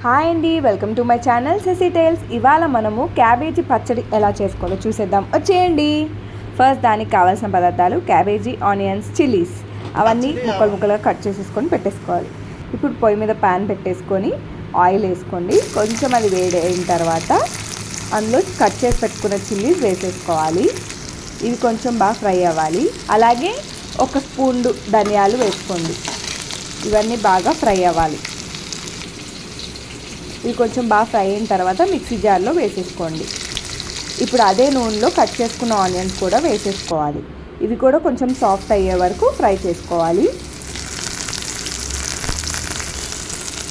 Hi అండి, welcome to my channel Sesi tales. ఇవాళ మనము క్యాబేజీ పచ్చడి ఎలా చేసుకోవాలో చూసేద్దాం, వచ్చేయండి. ఫస్ట్ దానికి కావాల్సిన పదార్థాలు క్యాబేజీ, ఆనియన్స్, చిల్లీస్ అవన్నీ ముక్కలుగా కట్ చేసేసుకొని పెట్టేసుకోవాలి. ఇప్పుడు పొయ్యి మీద ప్యాన్ పెట్టేసుకొని ఆయిల్ వేసుకోండి. కొంచెం అది వేడి అయిన తర్వాత అందులో కట్ చేసి పెట్టుకున్న చిల్లీస్ వేసేసుకోవాలి. ఇవి కొంచెం బాగా ఫ్రై అవ్వాలి. అలాగే ఒక స్పూన్ ధనియాలు వేసుకోండి. ఇవన్నీ బాగా ఫ్రై అవ్వాలి. ఇవి కొంచెం బాగా ఫ్రై అయిన తర్వాత మిక్సీ జార్లో వేసేసుకోండి. ఇప్పుడు అదే నూనెలో కట్ చేసుకున్న ఆనియన్స్ కూడా వేసేసుకోవాలి. ఇవి కూడా కొంచెం సాఫ్ట్ అయ్యే వరకు ఫ్రై చేసుకోవాలి.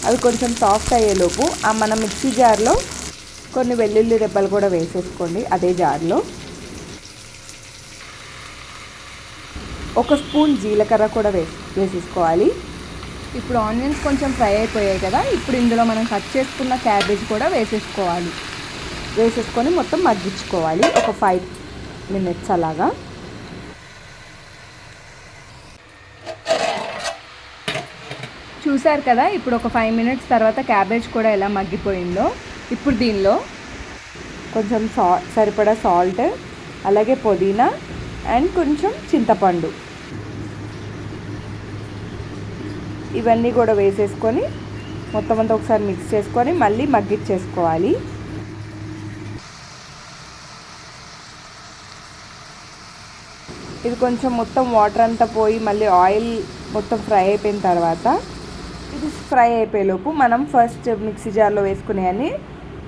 అవి కొంచెం సాఫ్ట్ అయ్యేలోపు మన మిక్సీ జార్లో కొన్ని వెల్లుల్లి రెబ్బలు కూడా వేసేసుకోండి. అదే జార్లో ఒక స్పూన్ జీలకర్ర కూడా వేసేసుకోవాలి. ఇప్పుడు ఆనియన్స్ కొంచెం ఫ్రై అయిపోయాయి కదా, ఇప్పుడు ఇందులో మనం కట్ చేసుకున్న క్యాబేజ్ కూడా వేసేసుకొని మొత్తం మగ్గించుకోవాలి ఒక 5 minutes అలాగా. చూసారు కదా, ఇప్పుడు ఒక 5 minutes తర్వాత క్యాబేజ్ కూడా ఎలా మగ్గిపోయిందో. ఇప్పుడు దీనిలో కొంచెం సరిపడా సాల్ట్, అలాగే పుదీనా అండ్ కొంచెం చింతపండు ఇవన్నీ కూడా వేసేసుకొని మొత్తం అంతా ఒకసారి మిక్స్ చేసుకొని మళ్ళీ మగ్గిచ్చేసుకోవాలి. ఇది కొంచెం మొత్తం వాటర్ అంతా పోయి మళ్ళీ ఆయిల్ మొత్తం ఫ్రై అయిపోయిన తర్వాత ఇది ఫ్రై అయిపోయేలోపు మనం ఫస్ట్ మిక్సీ జార్లో వేసుకునేవన్నీ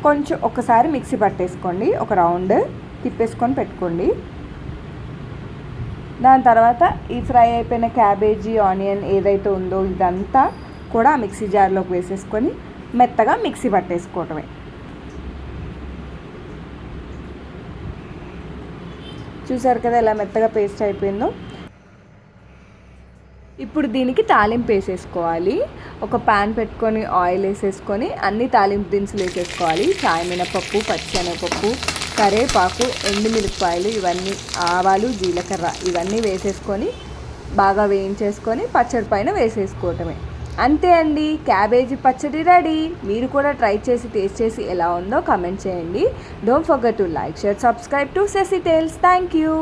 కొంచెం ఒకసారి మిక్సీ పట్టేసుకోండి. ఒక రౌండ్ తిప్పేసుకొని పెట్టుకోండి. దాని తర్వాత ఈ ఫ్రై అయిపోయిన క్యాబేజీ, ఆనియన్ ఏదైతే ఉందో ఇదంతా కూడా మిక్సీ జార్లోకి వేసేసుకొని మెత్తగా మిక్సీ పట్టేసుకోవటమే. చూసారు కదా ఎలా మెత్తగా పేస్ట్ అయిపోయిందో. ఇప్పుడు దీనికి తాలింపు వేసేసుకోవాలి. ఒక ప్యాన్ పెట్టుకొని ఆయిల్ వేసేసుకొని అన్ని తాలింపు దినుసులు వేసేసుకోవాలి. చాయ్ మినపప్పు, పచ్చిశనగపప్పు, కరివేపాకు, ఎండుమిరపకాయలు, ఇవన్నీ ఆవాలు, జీలకర్ర ఇవన్నీ వేసేసుకొని బాగా వేయించేసుకొని పచ్చడి పైన వేసేసుకోవటమే. అంతే అండి, క్యాబేజీ పచ్చడి రెడీ. మీరు కూడా ట్రై చేసి టేస్ట్ చేసి ఎలా ఉందో కామెంట్ చేయండి. Don't forget to like, share, subscribe to Sesi tales. Thank you.